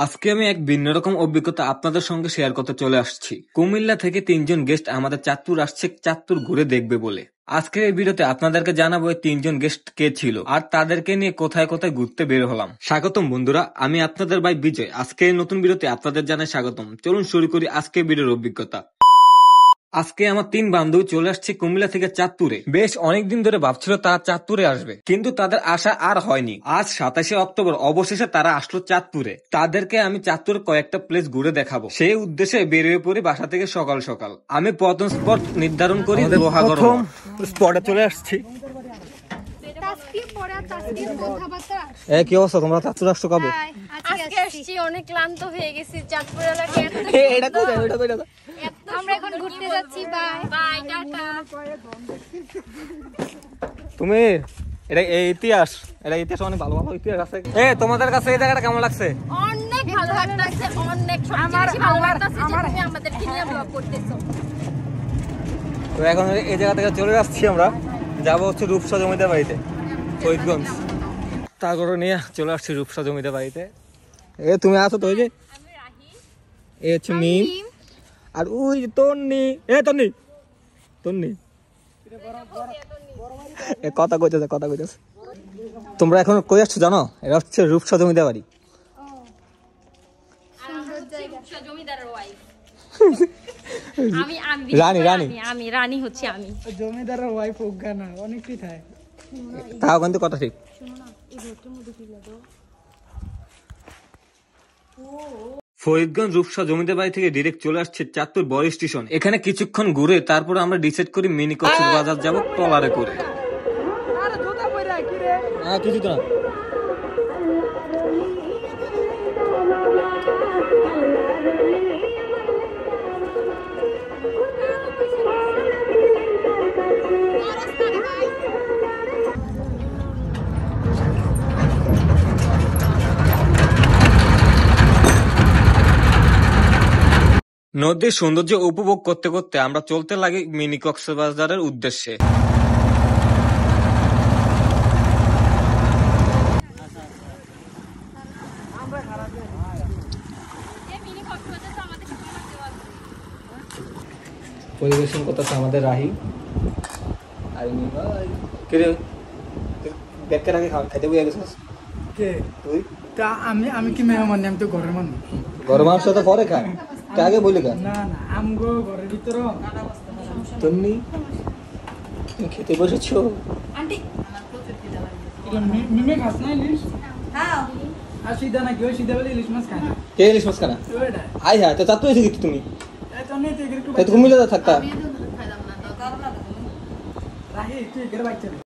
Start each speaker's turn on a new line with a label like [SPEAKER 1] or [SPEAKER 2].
[SPEAKER 1] আজকে আমি এক ভিন্ন রকম অভিজ্ঞতা আপনাদের সঙ্গে শেয়ার করতে চলে আসছি। কুমিল্লা থেকে 3 জন গেস্ট আমাদের চাঁদপুর আসছে চাঁদপুর ঘুরে দেখবে বলে। আজকের এই ভিডিওতে আপনাদেরকে জানাবো এই 3 জন গেস্ট কে ছিল আর তাদেরকে নিয়ে কোথায় কোথায় ঘুরতে বের হলাম। স্বাগতম বন্ধুরা, আমি আপনাদের ভাই বিজয়। আজকে এই নতুন ভিডিওতে আপনাদের জানাই স্বাগতম। চলুন শুরু করি আজকের ভিডিওর অভিজ্ঞতা। আজকে আমার 3 বান্ধবী চলে আসছে কুমিল্লা থেকে চাঁদপুরে। বেশ অনেকদিন ধরে ভাবছিল তারা চাঁদপুরে আসবে, কিন্তু তাদের আশা আর হয়নি। আজ 27শে অক্টোবর অবশেষে তারা আসলো চাঁদপুরে। তাদেরকে আমি চাঁদপুরের কয়েকটা প্লেস ঘুরে দেখাবো। সেই উদ্দেশ্যে বেরিয়ে পড়ি বাসা থেকে সকাল সকাল। আমি প্রথম স্পট নির্ধারণ করি লোহাগড়। স্পটে চলে আসছি। কি অবস্থা, তোমরা চাঁদপুর আসছো কবে?
[SPEAKER 2] আজকে আসছি, অনেক ক্লান্ত হয়ে গেছি। চাঁদপুর এলাকায় আমরা এখন ঘুরতে যাচ্ছি। Bye tata.
[SPEAKER 1] তুমি এটা ইতিহাস অনেক ভালো ভালো ইতিহাস আছে। তোমাদের কাছে এই জায়গাটা কেমন লাগছে?
[SPEAKER 2] অনেক ভালো লাগছে, অনেক ভালো লাগছে যে তুমি আমাদেরকে নিয়ে ব্লগ করতেছো।
[SPEAKER 1] তো এখন এই জায়গা থেকে চলে যাচ্ছি, আমরা যাবো হচ্ছে রূপসা জমিদার বাড়িতে, ফরিদগঞ্জ। তারপরে নিয়ে চলে আসছি রূপসা জমিদার বাড়িতে। তুমি আছো তো? ওই যে এ হচ্ছে মিম, আর ওই তন্নি। তন্নি কথা কইতেছে। তোমরা এখন কই আসছো জানো? এটা হচ্ছে রূপসা জমিদার বাড়ি।
[SPEAKER 2] রানী হচ্ছে আমি
[SPEAKER 3] জমিদারের ওয়াইফ। অজ্ঞানা অনেক কি থাকে
[SPEAKER 1] তাও কিন্তু কথা ঠিক। ফরিদগঞ্জ রূপসা জমিদার বাড়ি থেকে ডিরেক্ট চলে আসছে চাঁদপুর বড় স্টেশন। এখানে কিছুক্ষণ ঘুরে তারপর আমরা ডিসাইড করি মিনি কক্সবাজার যাব ট্রলারে করে। কিছু তো না। নদীর সৌন্দর্য উপভোগ করতে করতে আমরা চলতে লাগি মিনি কক্সবাজারের উদ্দেশ্যে। পরিবেশন করতেছে আমাদের রাহি। খাইতে বুঝে গেছিস তুই?
[SPEAKER 3] তা আমি কি মেহমান? আমি তো ঘরের মানুষ।
[SPEAKER 1] ঘরের মানুষ তো পরে খায়, আগে বলি না
[SPEAKER 3] না আমগো ঘরের ভিতরে
[SPEAKER 1] তুমি খেতে বসেছো?
[SPEAKER 3] মিমে খাস না ইলিশ? আর সিধা না কেউ সিধা বলে ইলিশ মাছ খায় না।
[SPEAKER 1] কে ইলিশ মাছ খানা? আই হ্যাঁ, তো চাঁদপুর এসে গেছি তুমি?
[SPEAKER 3] তুমি
[SPEAKER 1] থাকতা
[SPEAKER 3] রাহি তুই এর বাচ্চা।